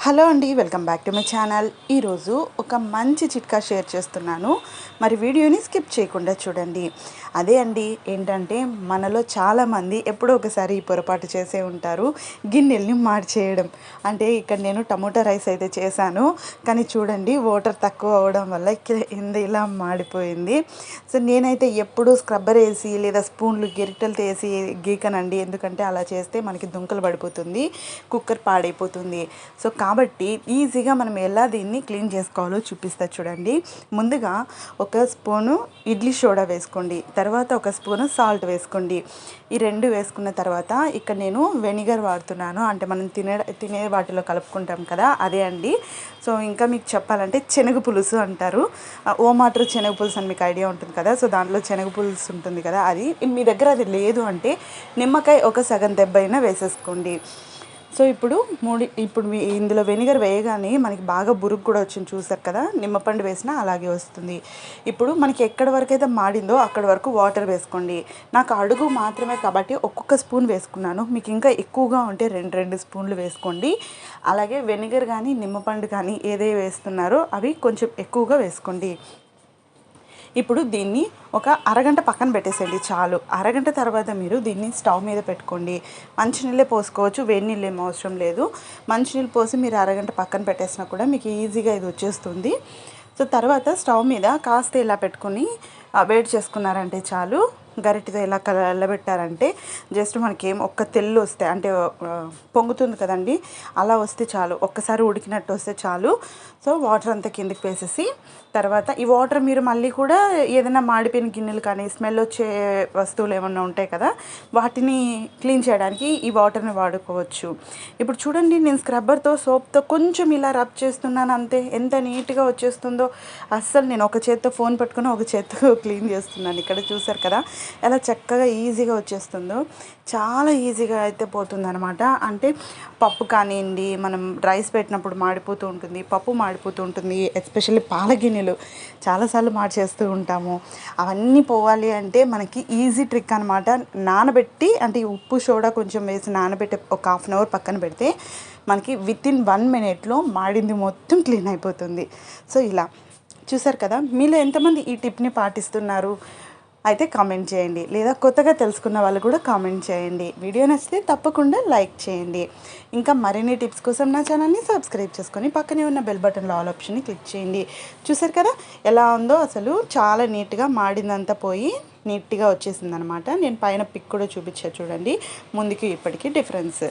Hello అండి, welcome back to my channel. ఈరోజు ఒక మంచి చిట్కా షేర్ చేస్తున్నాను. మరి వీడియోని స్కిప్ చేయకుండా చూడండి. అదే అండి, ఏంటంటే మనలో చాలామంది ఎప్పుడో ఒకసారి ఈ పొరపాటు చేసే ఉంటారు, గిన్నెల్ని మార్చేయడం. అంటే ఇక్కడ నేను టమోటా రైస్ అయితే చేశాను, కానీ చూడండి వాటర్ తక్కువ అవ్వడం వల్ల ఇలా మాడిపోయింది. సో నేనైతే ఎప్పుడూ స్క్రబ్బర్ వేసి లేదా స్పూన్లు గెరిటెలతో వేసి గీకనండి, ఎందుకంటే అలా చేస్తే మనకి దుంకలు పడిపోతుంది, కుక్కర్ పాడైపోతుంది. సో కాబట్టి ఈజీగా మనం ఎలా దీన్ని క్లీన్ చేసుకోవాలో చూపిస్తా చూడండి. ముందుగా ఒక స్పూను ఇడ్లీ సోడా వేసుకోండి, తర్వాత ఒక స్పూను సాల్ట్ వేసుకోండి. ఈ రెండు వేసుకున్న తర్వాత ఇక్కడ నేను వెనిగర్ వాడుతున్నాను, అంటే మనం తినే వాటిలో కలుపుకుంటాం కదా, అదే అండి. సో ఇంకా మీకు చెప్పాలంటే శనగ పులుసు అంటారు, ఓమాటర్ శనగ పులుసు అని మీకు ఐడియా ఉంటుంది కదా. సో దాంట్లో శనగ పులుసు ఉంటుంది కదా, అది మీ దగ్గర అది లేదు అంటే నిమ్మకాయ ఒక సగం దెబ్బైనా వేసేసుకోండి. సో ఇప్పుడు ఇందులో వెనిగర్ వేయగానే మనకి బాగా బురుగు కూడా వచ్చింది, చూసారు కదా. నిమ్మపండు వేసినా అలాగే వస్తుంది. ఇప్పుడు మనకి ఎక్కడి వరకు అయితే మాడిందో అక్కడి వరకు వాటర్ వేసుకోండి. నాకు అడుగు మాత్రమే కాబట్టి ఒక్కొక్క స్పూన్ వేసుకున్నాను, మీకు ఇంకా ఎక్కువగా ఉంటే రెండు స్పూన్లు వేసుకోండి. అలాగే వెనిగర్ కానీ నిమ్మపండు కానీ ఏదే వేస్తున్నారో అవి కొంచెం ఎక్కువగా వేసుకోండి. ఇప్పుడు దీన్ని ఒక అరగంట పక్కన పెట్టేసేయండి చాలు. అరగంట తర్వాత మీరు దీన్ని స్టవ్ మీద పెట్టుకోండి. మంచినీళ్ళే పోసుకోవచ్చు, వేడి నీళ్ళు ఏం అవసరం లేదు. మంచినీళ్ళు పోసి మీరు అరగంట పక్కన పెట్టేసినా కూడా మీకు ఈజీగా ఇది వచ్చేస్తుంది. సో తర్వాత స్టవ్ మీద కాస్త ఇలా పెట్టుకొని వేడి చేసుకున్నారంటే చాలు. గరిటెతో ఇలా కలబెట్టారంటే జస్ట్ మనకేం ఒక్క తెల్లు వస్తే, అంటే పొంగుతుంది కదండి, అలా వస్తే చాలు. ఒక్కసారి ఉడికినట్టు వస్తే చాలు. సో వాటర్ అంతా కిందకి వేసేసి తర్వాత ఈ వాటర్ మీరు మళ్ళీ కూడా ఏదైనా మాడిపోయిన గిన్నెలు కానీ స్మెల్ వచ్చే వస్తువులు ఏమన్నా ఉంటాయి కదా, వాటిని క్లీన్ చేయడానికి ఈ వాటర్ని వాడుకోవచ్చు. ఇప్పుడు చూడండి, నేను స్క్రబ్బర్తో సోప్తో కొంచెం ఇలా రబ్ చేస్తున్నాను అంతే, ఎంత నీట్గా వచ్చేస్తుందో. అస్సలు నేను ఒక చేత్తో ఫోన్ పట్టుకొని ఒక చేత్తో క్లీన్ చేస్తున్నాను. ఇక్కడ చూసారు కదా ఎలా చక్కగా ఈజీగా వచ్చేస్తుందో. చాలా ఈజీగా అయితే పోతుందన్నమాట. అంటే పప్పు కానివ్వండి, మనం రైస్ పెట్టినప్పుడు మాడిపోతూ ఉంటుంది, పప్పు మాడిపోతూ ఉంటుంది, ఎస్పెషల్లీ పాల గిన్నెలు చాలాసార్లు మార్చేస్తూ ఉంటాము. అవన్నీ పోవాలి అంటే మనకి ఈజీ ట్రిక్ అనమాట. నానబెట్టి, అంటే ఉప్పు సోడా కొంచెం వేసి నానబెట్టి ఒక హాఫ్ అన్ అవర్ పక్కన పెడితే మనకి వితిన్ 1 minute మాడింది మొత్తం క్లీన్ అయిపోతుంది. సో ఇలా చూసారు కదా. మీలో ఎంతమంది ఈ టిప్ని పాటిస్తున్నారు అయితే కామెంట్ చేయండి, లేదా కొత్తగా తెలుసుకున్న వాళ్ళు కూడా కామెంట్ చేయండి. వీడియో నచ్చితే తప్పకుండా లైక్ చేయండి. ఇంకా మరిన్ని టిప్స్ కోసం నా ఛానల్ని సబ్స్క్రైబ్ చేసుకొని పక్కనే ఉన్న బెల్ బటన్లో ఆల్ ఆప్షన్ని క్లిక్ చేయండి. చూసారు కదా ఎలా ఉందో, అసలు చాలా నీట్గా మాడిందంతా పోయి నీట్గా వచ్చేసింది అనమాట. నేను పైన పిక్ కూడా చూపించా చూడండి, ముందుకి ఇప్పటికీ డిఫరెన్స్.